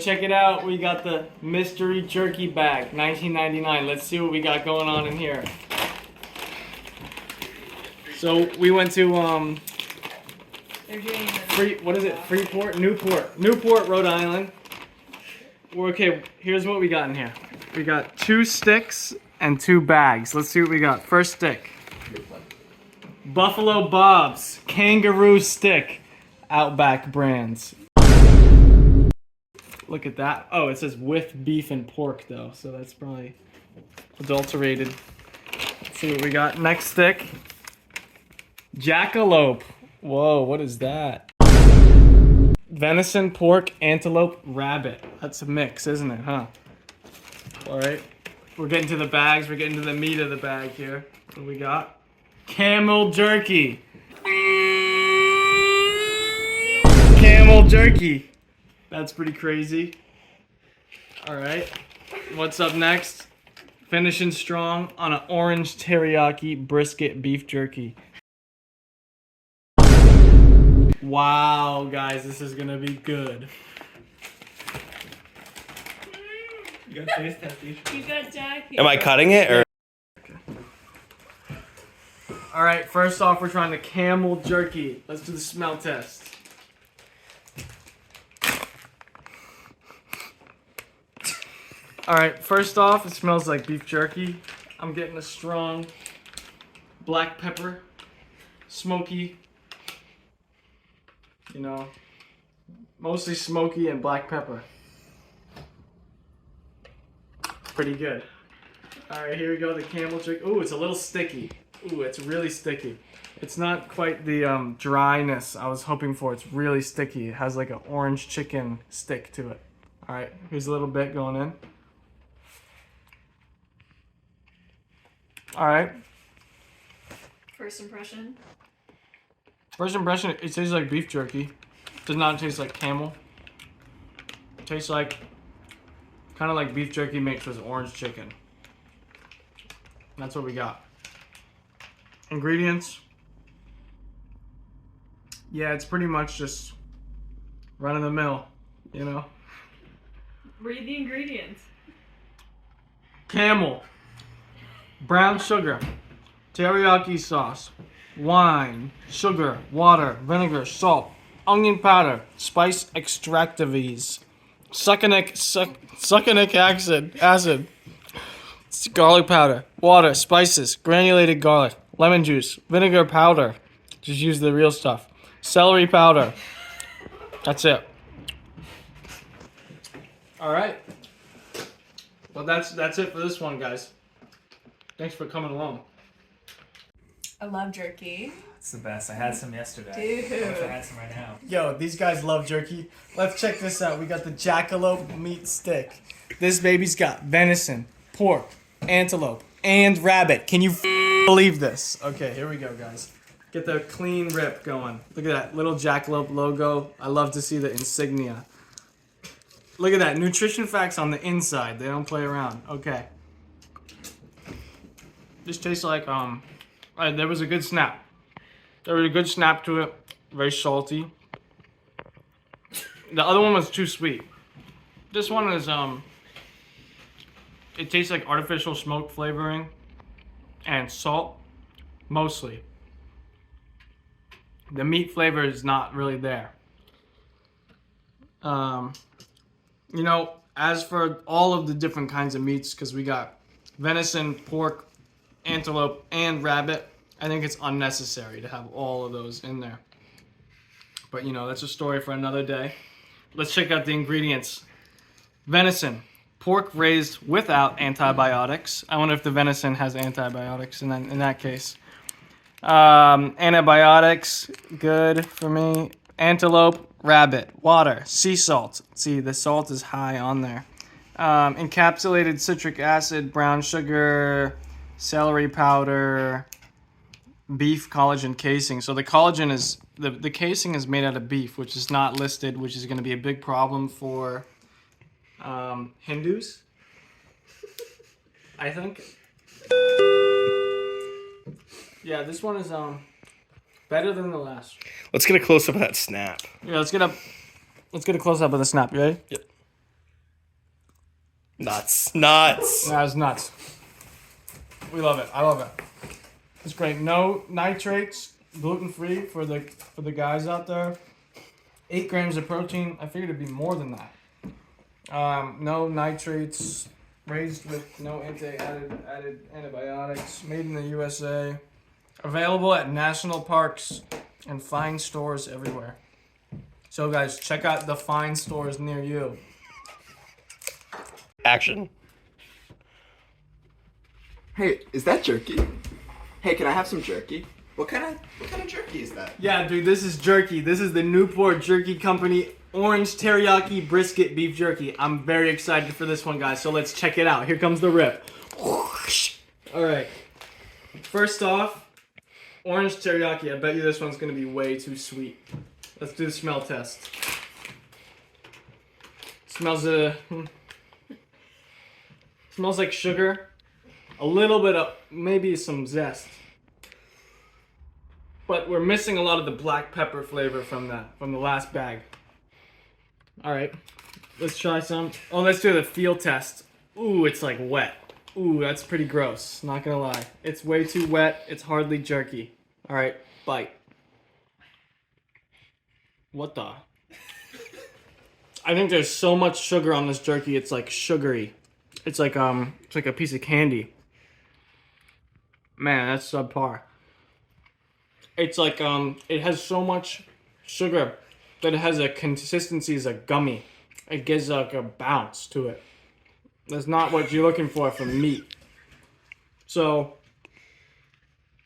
check it out. We got the Mystery Jerky Bag, $19.99. Let's see what we got going on in here. So we went to Newport, Rhode Island. Okay, here's what we got in here. We got 2 sticks and 2 bags. Let's see what we got. First stick. Buffalo Bob's Kangaroo Stick, Outback brands. Look at that. Oh, it says with beef and pork though, so that's probably adulterated. Let's see what we got. Next stick. Jackalope. Whoa, what is that? Venison, pork, antelope, rabbit. That's a mix, isn't it, huh? Alright. We're getting to the bags. We're getting to the meat of the bag here. What do we got? Camel jerky. Camel jerky. That's pretty crazy. Alright. What's up next? Finishing strong on an orange teriyaki brisket beef jerky. Wow, guys, this is gonna be good. You got taste testing. You got Jackie. Am I cutting it or? Okay. All right, first off, we're trying the camel jerky. Let's do the smell test. All right, first off, it smells like beef jerky. I'm getting a strong black pepper, smoky. You know, mostly smoky and black pepper. Pretty good. All right, here we go, the camel jerky. Ooh, it's a little sticky. Ooh, it's really sticky. It's not quite the dryness I was hoping for. It's really sticky. It has like an orange chicken stick to it. All right, here's a little bit going in. All right. First impression. First impression, it tastes like beef jerky. Does not taste like camel. It tastes like, kind of like beef jerky mixed with orange chicken. That's what we got. Ingredients. Yeah, it's pretty much just run of the mill, you know? Read the ingredients. Camel. Brown sugar. Teriyaki sauce. Wine, sugar, water, vinegar, salt, onion powder, spice extractives, succinic acid, garlic powder, water, spices, granulated garlic, lemon juice, vinegar powder. Just use the real stuff. Celery powder. That's it. All right. Well, that's it for this one, guys. Thanks for coming along. I love jerky. It's the best. I had some yesterday. Dude. I wish I had some right now. Yo, these guys love jerky. Let's check this out. We got the jackalope meat stick. This baby's got venison, pork, antelope, and rabbit. Can you believe this? Okay, here we go, guys. Get the clean rip going. Look at that little jackalope logo. I love to see the insignia. Look at that. Nutrition facts on the inside. They don't play around. Okay. This tastes like, there was a good snap. There was a good snap to it. Very salty. The other one was too sweet. This one is, it tastes like artificial smoke flavoring and salt, mostly. The meat flavor is not really there. You know, as for all of the different kinds of meats, because we got venison, pork, antelope, and rabbit, I think it's unnecessary to have all of those in there. But you know, that's a story for another day. Let's check out the ingredients. Venison, pork raised without antibiotics. I wonder if the venison has antibiotics in that case. Antibiotics, good for me. Antelope, rabbit, water, sea salt. See, the salt is high on there. Encapsulated citric acid, brown sugar, celery powder, beef collagen casing. So the collagen is, the casing is made out of beef, which is not listed, which is going to be a big problem for Hindus, I think. Yeah, this one is better than the last. Let's get a close up of that snap. Yeah, let's get a close up of the snap. You ready? Yep. Nuts. That's nuts. We love it. I love it. It's great. No nitrates, gluten-free for the guys out there. 8 grams of protein. I figured it'd be more than that. No nitrates. Raised with no added antibiotics. Made in the USA. Available at national parks and fine stores everywhere. So guys, check out the fine stores near you. Action. Hey, is that jerky? Hey, can I have some jerky? What kind of jerky is that? Yeah, dude, this is jerky. This is the Newport Jerky Company Orange Teriyaki Brisket Beef Jerky. I'm very excited for this one, guys, so let's check it out. Here comes the rip. Alright. First off, orange teriyaki. I bet you this one's going to be way too sweet. Let's do the smell test. Smells smells like sugar. A little bit of maybe some zest. But we're missing a lot of the black pepper flavor from the last bag. Alright, let's try some. Oh, let's do the feel test. Ooh, it's like wet. Ooh, that's pretty gross, not gonna lie. It's way too wet, it's hardly jerky. Alright, bite. What the? I think there's so much sugar on this jerky, it's like sugary. It's like a piece of candy. Man, that's subpar. It's like, it has so much sugar that it has a consistency as a gummy. It gives like a bounce to it. That's not what you're looking for from meat. So,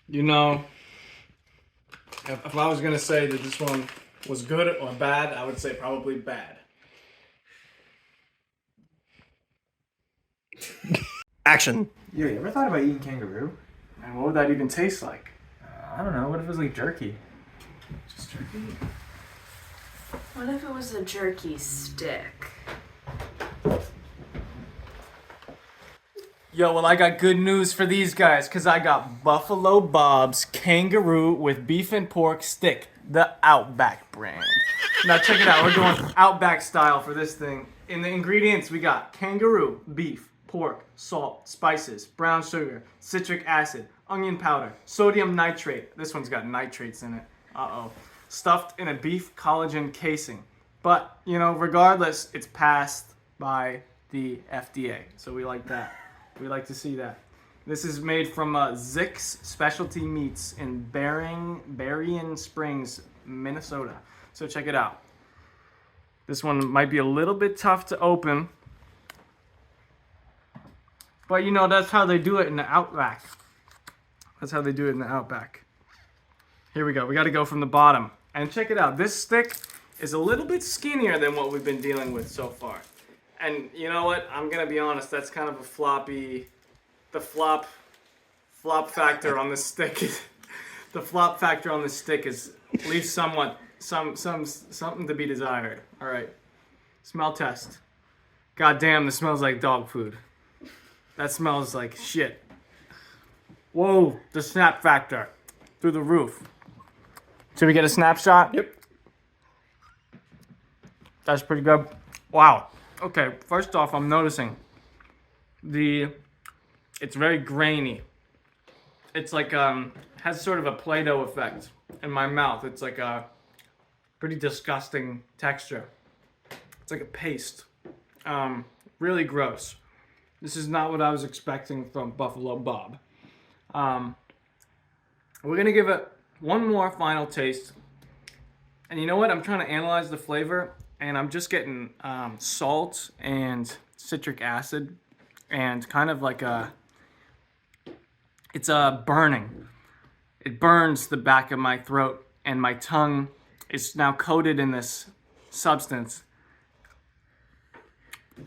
you know, if I was gonna say that this one was good or bad, I would say probably bad. Action. Yo, you ever thought about eating kangaroo? And what would that even taste like? I don't know. What if it was like jerky? Just jerky? What if it was a jerky stick? Yo, well, I got good news for these guys, because I got Buffalo Bob's Kangaroo with beef and pork stick, the Outback brand. Now, check it out. We're going Outback style for this thing. In the ingredients, we got kangaroo, beef, pork, salt, spices, brown sugar, citric acid, onion powder, sodium nitrate. This one's got nitrates in it. Uh-oh. Stuffed in a beef collagen casing. But, you know, regardless, it's passed by the FDA. So we like that. We like to see that. This is made from Zick's Specialty Meats in Berrien Springs, Minnesota. So check it out. This one might be a little bit tough to open. But, you know, that's how they do it in the Outback. That's how they do it in the Outback. Here we go. We got to go from the bottom. And check it out. This stick is a little bit skinnier than what we've been dealing with so far. And you know what? I'm going to be honest. That's kind of a floppy... The flop factor on the stick is... The flop factor on the stick is leaves somewhat... something to be desired. All right. Smell test. God damn, this smells like dog food. That smells like shit. Whoa, the snap factor. Through the roof. Should we get a snapshot? Yep. That's pretty good. Wow. Okay, first off, I'm noticing it's very grainy. It's like, has sort of a Play-Doh effect in my mouth. It's like a pretty disgusting texture. It's like a paste. Really gross. This is not what I was expecting from Buffalo Bob. We're gonna give it one more final taste. And you know what? I'm trying to analyze the flavor, and I'm just getting salt and citric acid, and kind of like it's burning. It burns the back of my throat, and my tongue is now coated in this substance.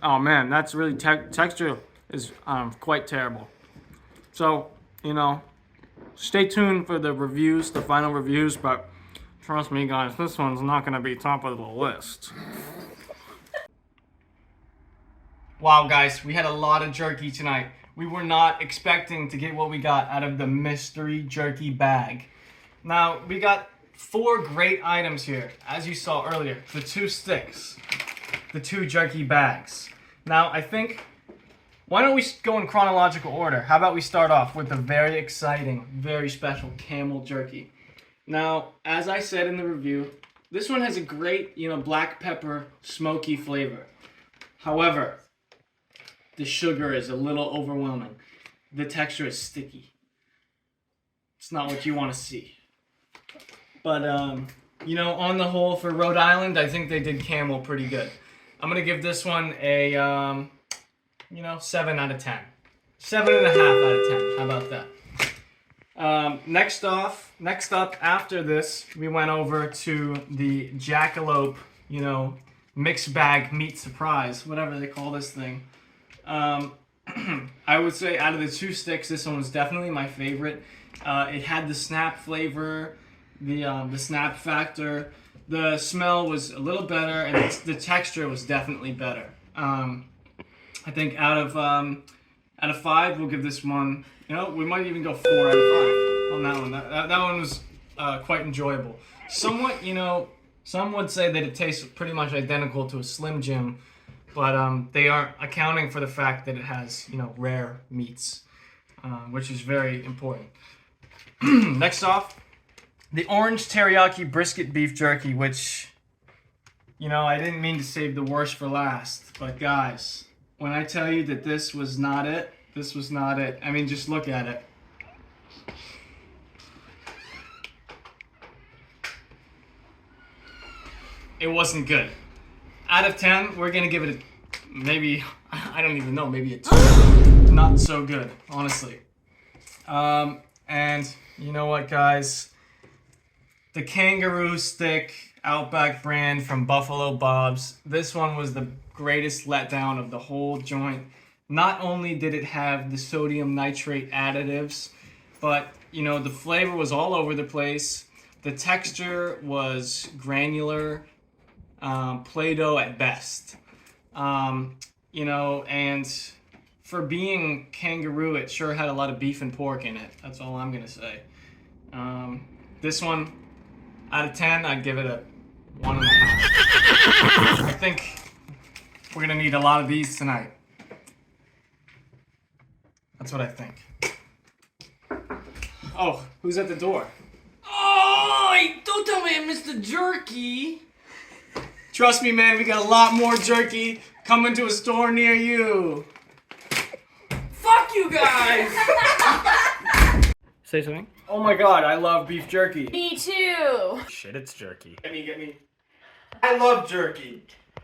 Oh man, that's really texture is quite terrible. So, you know, stay tuned for the reviews, the final reviews, but trust me guys, this one's not gonna be top of the list. Wow guys, we had a lot of jerky tonight. We were not expecting to get what we got out of the Mystery Jerky Bag. Now, we got 4 great items here, as you saw earlier. The 2 sticks, the 2 jerky bags. Now, I think Why don't we go in chronological order? How about we start off with the very exciting, very special camel jerky. Now, as I said in the review, this one has a great, black pepper, smoky flavor. However, the sugar is a little overwhelming. The texture is sticky. It's not what you want to see. But, on the whole, for Rhode Island, I think they did camel pretty good. I'm going to give this one a, 7 out of 10. 7.5 out of 10. How about that? Next up after this, we went over to the Jackalope, mixed bag meat surprise, whatever they call this thing. I would say out of the 2 sticks, this one was definitely my favorite. It had the snap flavor, the snap factor. The smell was a little better, and the texture was definitely better. I think out of 5, we'll give this one. We might even go 4 out of 5 on that one. That one was quite enjoyable. Somewhat, some would say that it tastes pretty much identical to a Slim Jim, but they aren't accounting for the fact that it has, rare meats, which is very important. Next off, the orange teriyaki brisket beef jerky, which, I didn't mean to save the worst for last, but guys, when I tell you that this was not it, this was not it. I mean, just look at it. It wasn't good. Out of 10, we're gonna give it maybe, I don't even know, maybe a 2. Not so good, honestly. And you know what, guys? The Kangaroo Stick Outback brand from Buffalo Bob's. This one was the greatest letdown of the whole joint. Not only did it have the sodium nitrate additives, but, the flavor was all over the place. The texture was granular, Play-Doh at best. And for being kangaroo, it sure had a lot of beef and pork in it. That's all I'm gonna say. This one, out of 10, I'd give it a 1.5. I think we're gonna need a lot of these tonight. That's what I think. Oh, who's at the door? Oh, don't tell me I missed the jerky. Trust me, man, we got a lot more jerky coming to a store near you. Fuck you guys. Say something. Oh my god, I love beef jerky. Me too. Shit, it's jerky. Get me. I love jerky.